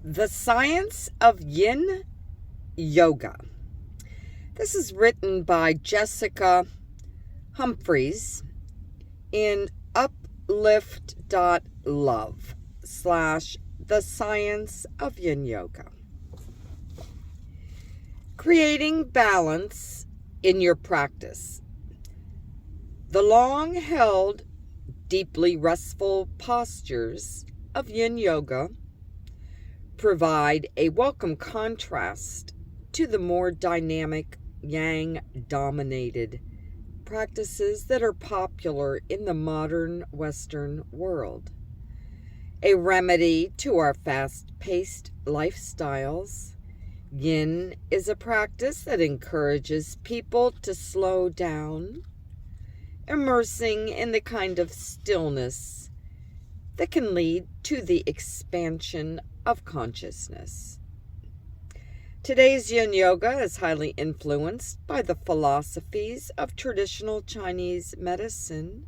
The Science of Yin-Yoga. This is written by Jessica Humphreys in uplift.love / the-science-of-yin-yoga. Creating balance in your practice. The long-held, deeply restful postures of yin yoga provide a welcome contrast to the more dynamic yang-dominated practices that are popular in the modern Western world. A remedy to our fast-paced lifestyles, yin is a practice that encourages people to slow down, immersing in the kind of stillness that can lead to the expansion of consciousness. Today's yin yoga is highly influenced by the philosophies of traditional Chinese medicine,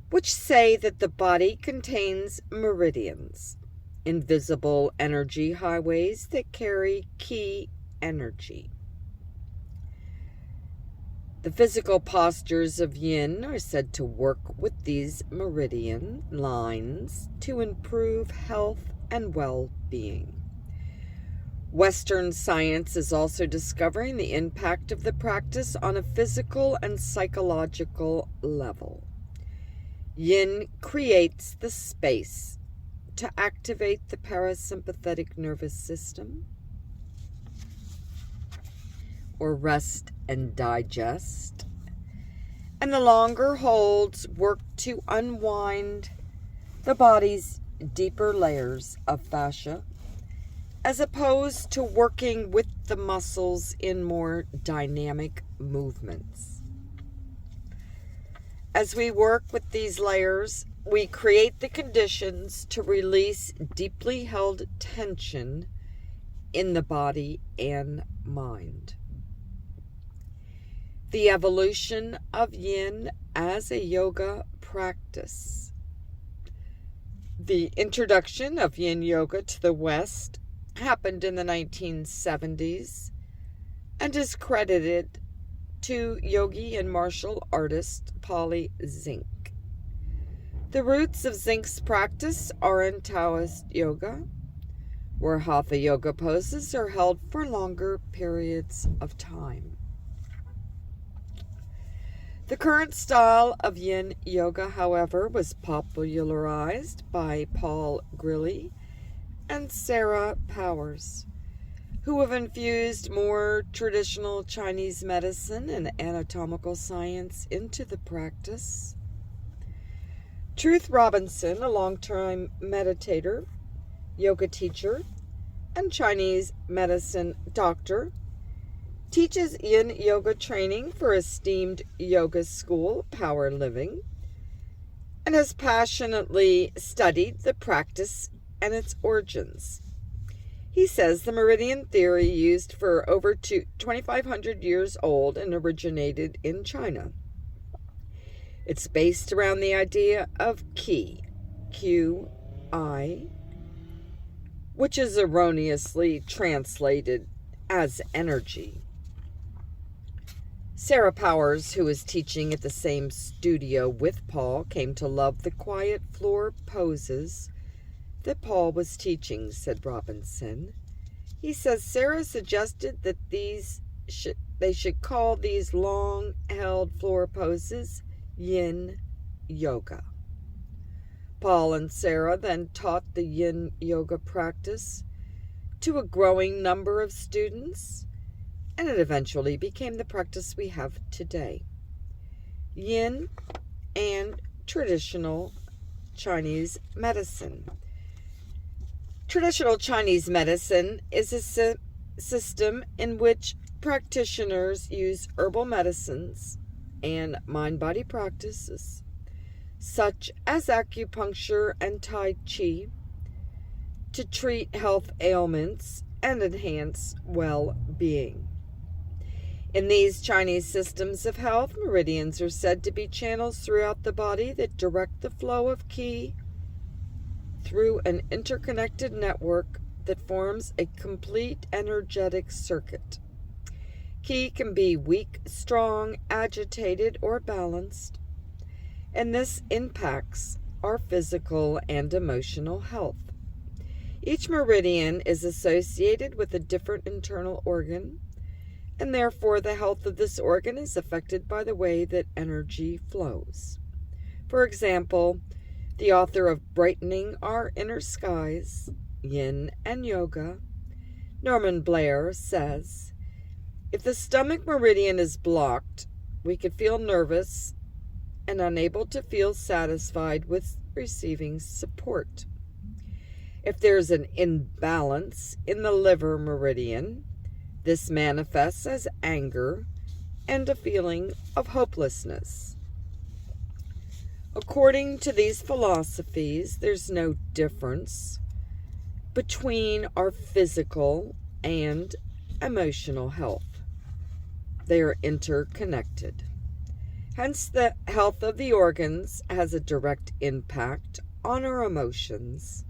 which say that the body contains meridians, invisible energy highways that carry qi energy. The physical postures of yin are said to work with these meridian lines to improve health and well-being. Western science is also discovering the impact of the practice on a physical and psychological level. Yin creates the space to activate the parasympathetic nervous system, or rest and digest, and the longer holds work to unwind the body's deeper layers of fascia, as opposed to working with the muscles in more dynamic movements. As we work with these layers, we create the conditions to release deeply held tension in the body and mind. The evolution of yin as a yoga practice. The introduction of yin yoga to the West happened in the 1970s and is credited to yogi and martial artist Polly Zink. The roots of Zink's practice are in Taoist yoga, where hatha yoga poses are held for longer periods of time. The current style of yin yoga, however, was popularized by Paul Grilly and Sarah Powers, who have infused more traditional Chinese medicine and anatomical science into the practice. Truth Robinson, a long-time meditator, yoga teacher, and Chinese medicine doctor, teaches yin yoga training for esteemed yoga school, Power Living, and has passionately studied the practice and its origins. He says the meridian theory used for over 2,500 years old and originated in China. It's based around the idea of qi, Q-I, which is erroneously translated as energy. Sarah Powers, who is teaching at the same studio with Paul, came to love the quiet floor poses that Paul was teaching, said Robinson. He says Sarah suggested that they should call these long-held floor poses yin yoga. Paul and Sarah then taught the yin yoga practice to a growing number of students, and it eventually became the practice we have today. Yin and traditional Chinese medicine. Traditional Chinese medicine is a system in which practitioners use herbal medicines and mind-body practices, such as acupuncture and Tai Chi, to treat health ailments and enhance well-being. In these Chinese systems of health, meridians are said to be channels throughout the body that direct the flow of qi through an interconnected network that forms a complete energetic circuit. Qi can be weak, strong, agitated, or balanced, and this impacts our physical and emotional health. Each meridian is associated with a different internal organ, and therefore the health of this organ is affected by the way that energy flows. For example, the author of Brightening Our Inner Skies, Yin and Yoga, Norman Blair, says, if the stomach meridian is blocked, we could feel nervous and unable to feel satisfied with receiving support. If there's an imbalance in the liver meridian, this manifests as anger and a feeling of hopelessness. According to these philosophies, there's no difference between our physical and emotional health. They are interconnected. Hence, the health of the organs has a direct impact on our emotions,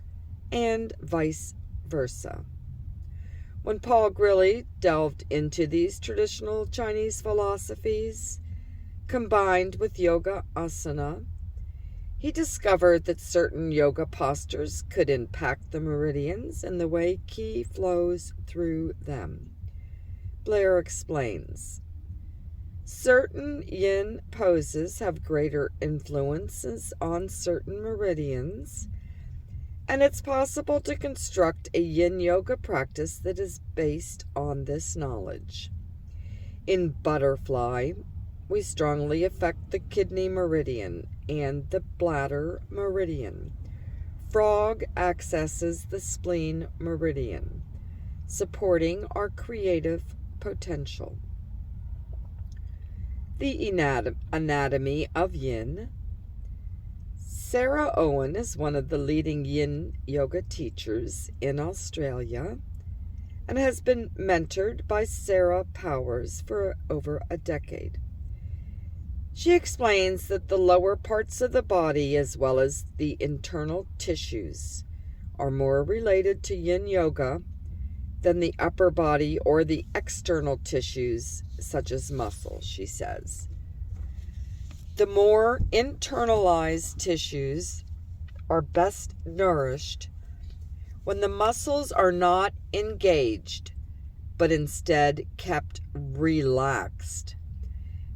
and vice versa. When Paul Grilly delved into these traditional Chinese philosophies, combined with yoga asana, he discovered that certain yoga postures could impact the meridians and the way qi flows through them. Blair explains, certain yin poses have greater influences on certain meridians, and it's possible to construct a yin yoga practice that is based on this knowledge. In butterfly, we strongly affect the kidney meridian and the bladder meridian. Frog accesses the spleen meridian, supporting our creative potential. The anatomy of yin. Sarah Owen is one of the leading yin yoga teachers in Australia and has been mentored by Sarah Powers for over a decade. She explains that the lower parts of the body, as well as the internal tissues, are more related to yin yoga than the upper body or the external tissues, such as muscle, she says. The more internalized tissues are best nourished when the muscles are not engaged, but instead kept relaxed,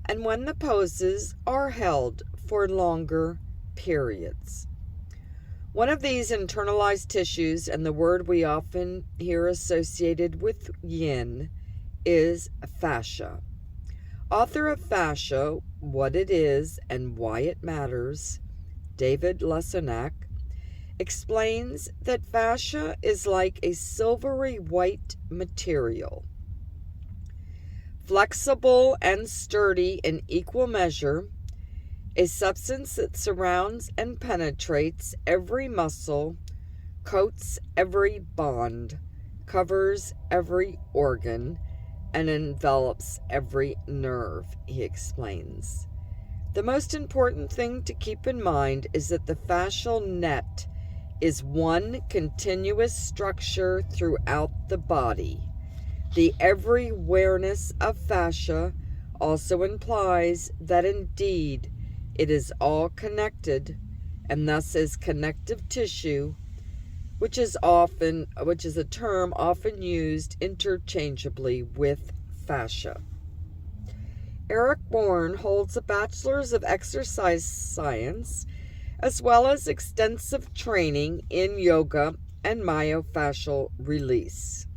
and when the poses are held for longer periods. One of these internalized tissues, and the word we often hear associated with yin, is fascia. Author of Fascia, What It Is and Why It Matters, David Lesonak, explains that fascia is like a silvery white material, flexible and sturdy in equal measure, a substance that surrounds and penetrates every muscle, coats every bond, covers every organ, and envelops every nerve, he explains. The most important thing to keep in mind is that the fascial net is one continuous structure throughout the body. The everywhereness of fascia also implies that indeed it is all connected, and thus is connective tissue, which is a term often used interchangeably with fascia. Eric Bourne holds a bachelor's of exercise science, as well as extensive training in yoga and myofascial release.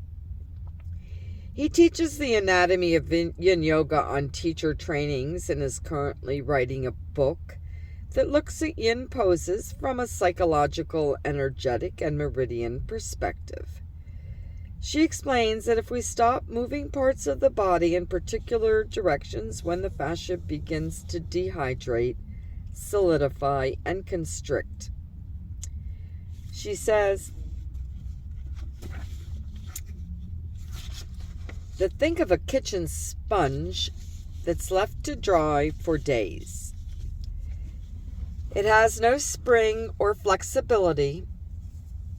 He teaches the anatomy of yin yoga on teacher trainings and is currently writing a book that looks at yin poses from a psychological, energetic, and meridian perspective. She explains that if we stop moving parts of the body in particular directions when the fascia begins to dehydrate, solidify, and constrict. She says that think of a kitchen sponge that's left to dry for days. It has no spring or flexibility,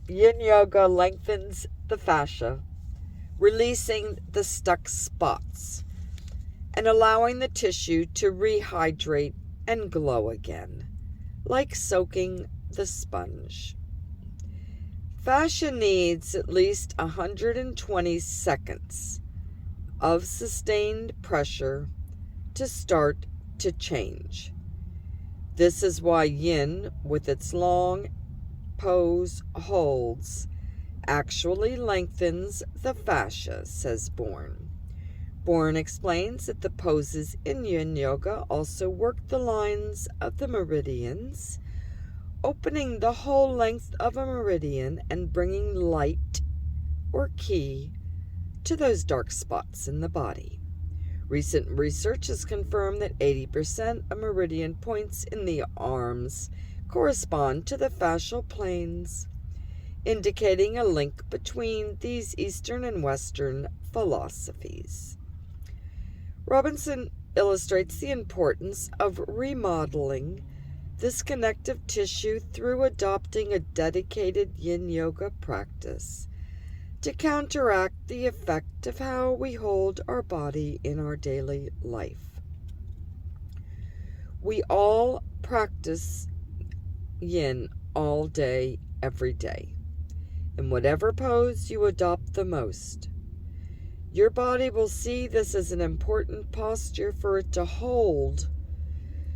Yin Yoga lengthens the fascia, releasing the stuck spots and allowing the tissue to rehydrate and glow again, like soaking the sponge. Fascia needs at least 120 seconds of sustained pressure to start to change. This is why yin, with its long pose holds, actually lengthens the fascia, says Bourne. Bourne explains that the poses in yin yoga also work the lines of the meridians, opening the whole length of a meridian and bringing light or ki to those dark spots in the body. Recent research has confirmed that 80% of meridian points in the arms correspond to the fascial planes, indicating a link between these Eastern and Western philosophies. Robinson illustrates the importance of remodeling this connective tissue through adopting a dedicated yin yoga practice to counteract the effect of how we hold our body in our daily life. We all practice yin all day, every day, in whatever pose you adopt the most. Your body will see this as an important posture for it to hold,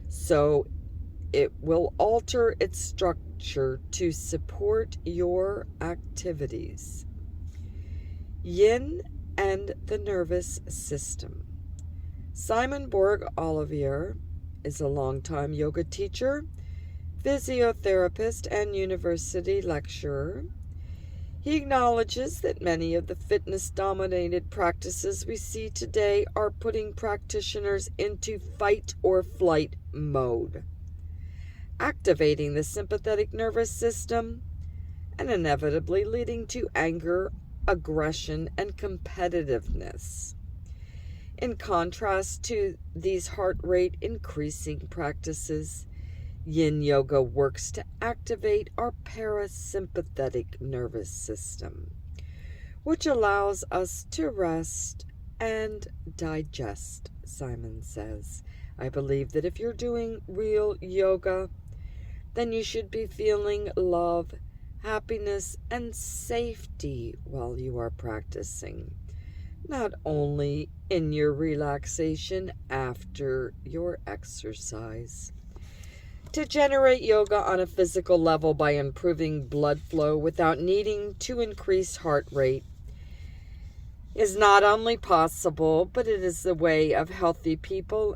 so it will alter its structure to support your activities. Yin and the nervous system. Simon Borg-Olivier is a longtime yoga teacher, physiotherapist, and university lecturer. He acknowledges that many of the fitness-dominated practices we see today are putting practitioners into fight or flight mode, activating the sympathetic nervous system and inevitably leading to anger, aggression, and competitiveness. In contrast to these heart rate increasing practices, yin yoga works to activate our parasympathetic nervous system, which allows us to rest and digest, Simon says. I believe that if you're doing real yoga, then you should be feeling love, happiness, and safety while you are practicing, not only in your relaxation after your exercise. To generate yoga on a physical level by improving blood flow without needing to increase heart rate is not only possible, but it is the way of healthy people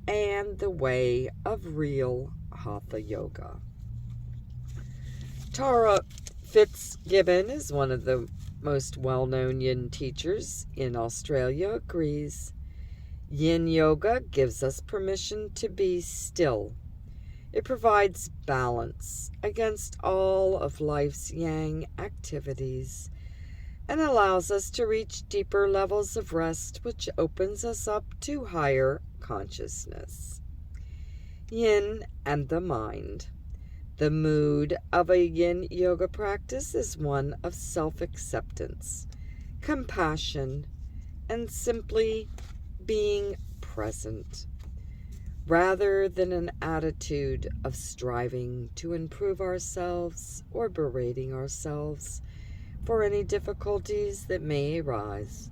and the way of real Hatha yoga. Tara Fitzgibbon is one of the most well-known yin teachers in Australia, agrees. Yin yoga gives us permission to be still. It provides balance against all of life's yang activities and allows us to reach deeper levels of rest, which opens us up to higher consciousness. Yin and the mind. The mood of a yin yoga practice is one of self-acceptance, compassion, and simply being present, rather than an attitude of striving to improve ourselves or berating ourselves for any difficulties that may arise.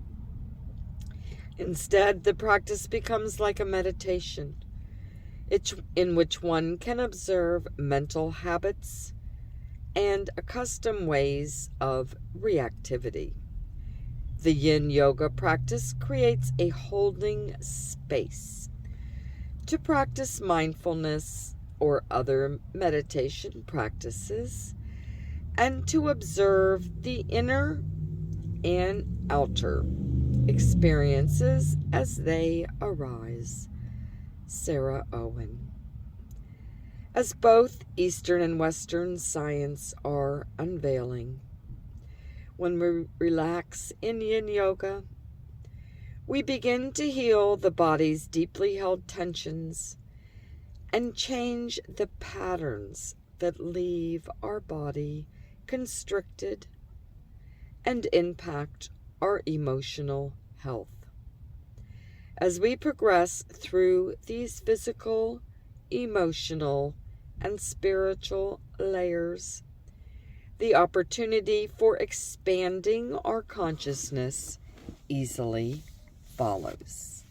Instead, the practice becomes like a meditation, in which one can observe mental habits and accustomed ways of reactivity. The yin yoga practice creates a holding space to practice mindfulness or other meditation practices, and to observe the inner and outer experiences as they arise. Sarah Owen. As both Eastern and Western science are unveiling, when we relax in yin yoga, we begin to heal the body's deeply held tensions and change the patterns that leave our body constricted, and impact our emotional health. As we progress through these physical, emotional, and spiritual layers, the opportunity for expanding our consciousness easily follows.